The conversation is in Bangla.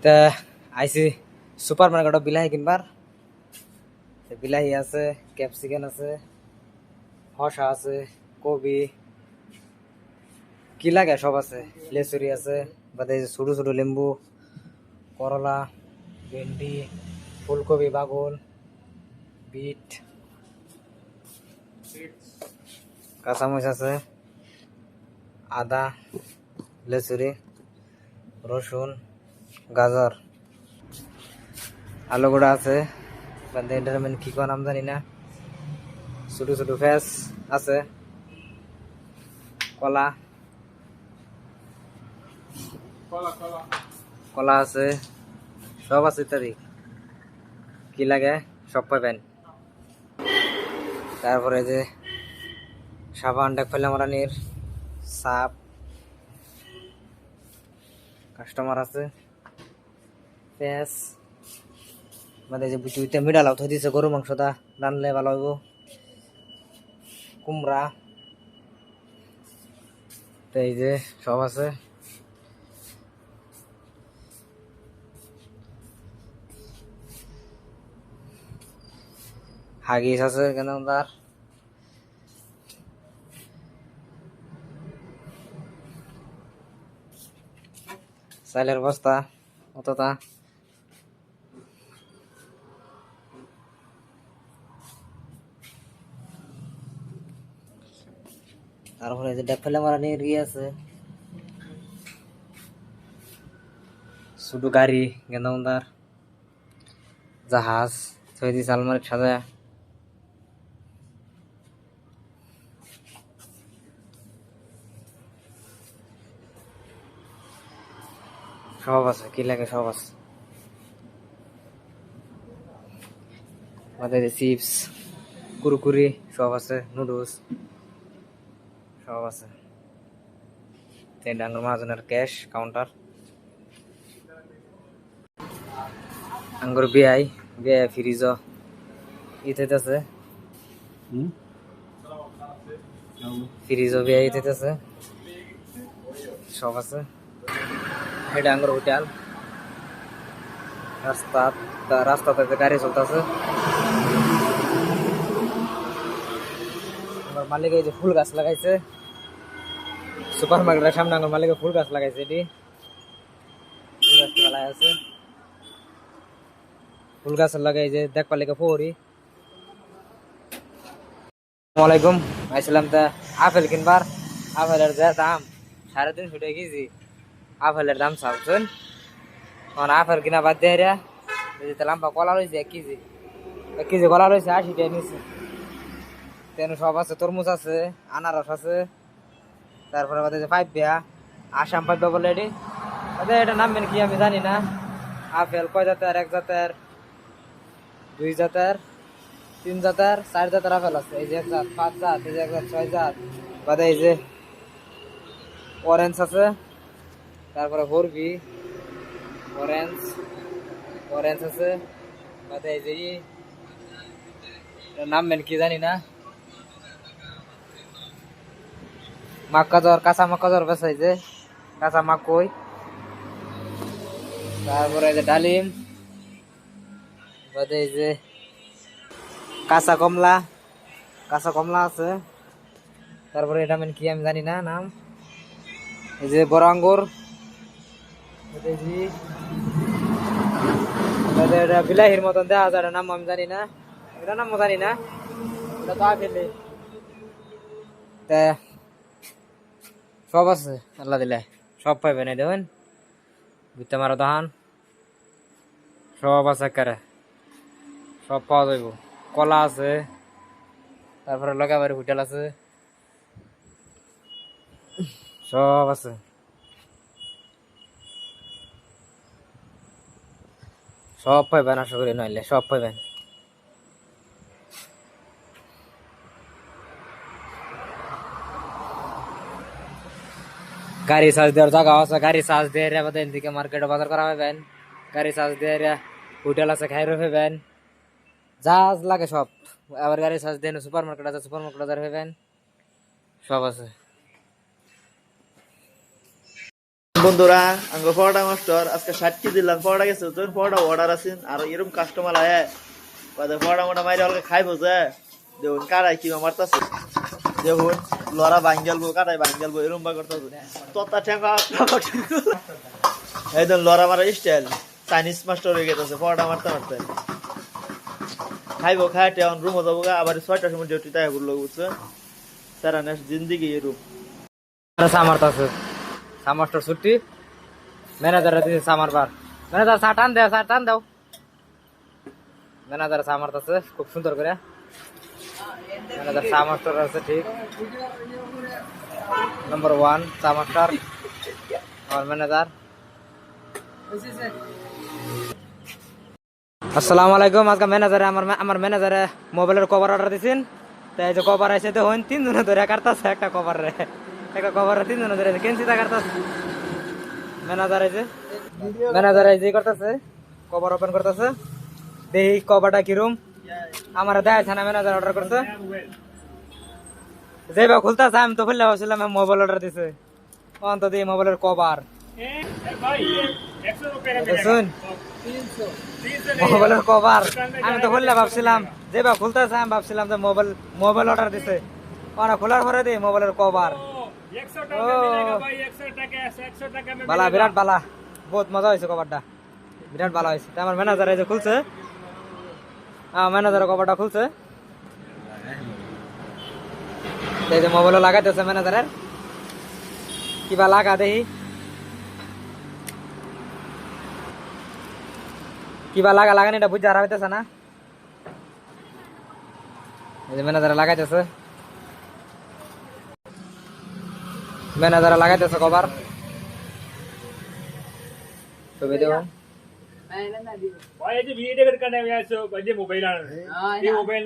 তা আইসি সুপার মার্কেটত বিলাহী কিনবার। বিলাহী আছে, ক্যাপসিকাম আছে, শসা আছে, কবি কি লাগে সব আছে, লেসুরি আছে, বাদে ছোট ছোট লেম্বু, করলা, ভেন্ডি, ফুলকপি, বাগল, বিট, কাঁচামরিচ আছে, আদা, লেসুরি, রসুন, গাজর, আলু গোড়া আছে, বাদে এটার কি কোন নাম জানি না, ছোট ছোট ফেস আছে, কলা কলা আছে, সব আছে ইত্যাদি। কি লাগে সব পাবেন। তারপরে যে সাবান ডাক ফেলে মারানির সাপ, কাস্টমার আছে, পেঁয়াজ, মানে যে বুঝতে মিডালাও থই দিছে গরু মাংসটা রানলে ভালো হইব, কুমড়া, তো এই যে সব আছে। হাগিস আছে কেন তার, চাইলের বস্তা অতটা, তারপরে যে ডাক ফেলে মারানির ইয়ে আছে, ছোট গাড়ি গেন্দার, জাহাজ থই দিছে আলমারি সাজায়। সব আছে কি লাগে সব আছে, আমাদের চিপস, কুরকুরি সব আছে, নুডলস সব আছে। ডাঙ্গর মহাজনের ক্যাশ কাউন্টার, আঙ্গুর বিআই বিআই ফ্রিজ ইতেছে, ফ্রিজ বিআই ইতেছে, সব আছে। এটা আঙ্গুর হোটেল, রাস্তাতে গাড়ি চলতেছে। আমার মালিক এই যে ফুল গাছ লাগাইছে, সুপার মার্কেটের সামনে আমার মালিক ফুল গাছ লাগাইছে, এটি ফুল গাছ লাগাই আছে, ফুল গাছ লাগাই যে দেখবার লেগে ফোরি। আসসালামাইকুম, আইছিলাম তা আপেল কিনবার। আপেলের যে দাম 350 টাকা কেজি, আপেলের দাম চাচ্ছেন। কারণ আপেল কিনা বাদ দিয়ে লাম্বা কলা রয়েছে 1 কেজি কলা রয়েছে 80 টাকা নিচ্ছে। তেন সব আছে, তরমুজ আছে, আনারস আছে, তারপরে বাদে যে পাইপিয়া আসাম পাইপা বলে এটি, এটা নামবেন কি আমি জানি না। আপেল কয় জাতের, 1 জাতের, 2 জাতের, 3 জাতের, 4 জাতের আপেল আছে। এই যে 1 জাত, 5 জাত, এই যে 1 জাত, 6 জাত, বাদে এই যে অরেঞ্জ আছে, তারপরে হরবি অরেঞ্জ, অরেঞ্জ আছে, বাদে এই যে নামবেন কি জানি না, মাক্কাজর, কাঁচা মাক্কাজর বেচাই যে কাঁচা মাকই, তারপরে এই যে ডালিম, বাদে এই যে কাঁচা কমলা, কাঁচা কমলা আছে, তারপরে এটা কি আমি জানি না নাম। এই যে বড় আঙ্গুর, এটা বিলাহির মতন দেখা যায়, নাম আমি জানি না, এটা নাম জানি না, এটা তো আপেলে। সব আছে আল্লাহ দিলে সব পাইবেন, এই দেখেন বুঝতে মারো দহান সব আছে, একেবারে সব পাওয়া যাইব। কলা আছে, তারপরে লগাবাড়ি হোটেল আছে, সব আছে, সব পাইবেন, আশা করি নইলে সব পাইবেন। গাড়ি চার্জ দেওয়ার জায়গা আছে, গাড়ি চার্জ দিয়ে এদিকে মার্কেটে বাজার করা হইবেন, গাড়ি চার্জ দিয়ে হোটেল আছে খাই হইবেন, যা লাগে সব। আবার গাড়ি চার্জ দিয়ে সুপার মার্কেট আছে, সুপার মার্কেট বাজার হইবেন, সব আছে। বন্ধুরা আঙ্গ পরোটা মাস্টার আজকে 60 কেজি দিলাম পরোটা গেছে তো পরোটা অর্ডার আছে আর এরকম কাস্টমার আয় কয় পরোটা মোটা মাইরে অলকে খাইবো যে দেখুন কারাই কি মারতাছে দেখুন লড়া ভাঙ্গেলবো কারাই ভাঙ্গেলবো এরকম বা করতেছে তোতা ঠেঙ্গা একদম লড়া মারা স্টাইল চাইনিজ মাস্টার হয়ে গেছে পরোটা মারতে মারতে খাইবো খাই এখন রুমও যাবো আবার 6টার সময় ডিউটি তাই বললো বুঝছো সারা নেক্সট জিন্দিগি এরকম সামারতাছে সামারটার ছুটি ম্যানেজার দিছে সামার বার ম্যানেজার চা টান দাও ম্যানেজার সামারতাছে খুব সুন্দর করে ম্যানেজার সামারটার আছে ঠিক নম্বর 1 সামারটার আর ম্যানেজার আসসালামু আলাইকুম আজকে ম্যানেজারে আমার ম্যানেজারে মোবাইলের কভার অর্ডার দিছেন তাই এই যে কভার আইছে তো হইন 3 জনে ধরে কাটতাছে একটা কভার 3 জনে ধরে কেন চিন্তা কাটতাছে ম্যানেজার এই যে করতেছে কভার ওপেন করতেছে দেখি কভারটা কিরম আমার দেখাইছে না ম্যানেজার অর্ডার করছে যেবা খুলতেছে আমি তো খুললে ভাবছিলাম মোবাইল অর্ডার দিছে অন্ত দিয়ে মোবাইলের কভার শুন মোবাইলের কভার আমি তো খুললে ভাবছিলাম যেবা খুলতেছে আমি ভাবছিলাম যে মোবাইল অর্ডার দিছে ওরা খোলার পরে দিয়ে মোবাইলের কভার বালা বিরাট বালা বহুত মজা হয়েছে কভারটা বিরাট ভালো হয়েছে আমার ম্যানেজার এই যে খুলছে ম্যানেজার কভারটা খুলছে এই যে মোবাইল লাগাইতেছে ম্যানেজারের কিবা লাগা দেখি কিবা লাগানি এটা বুঝতে আর হইতেছে না এই যে ম্যানেজার লাগাইতেছে কভার ছবি দেবো भाई ये जो वीडियो करने में आया सो बजे मोबाइल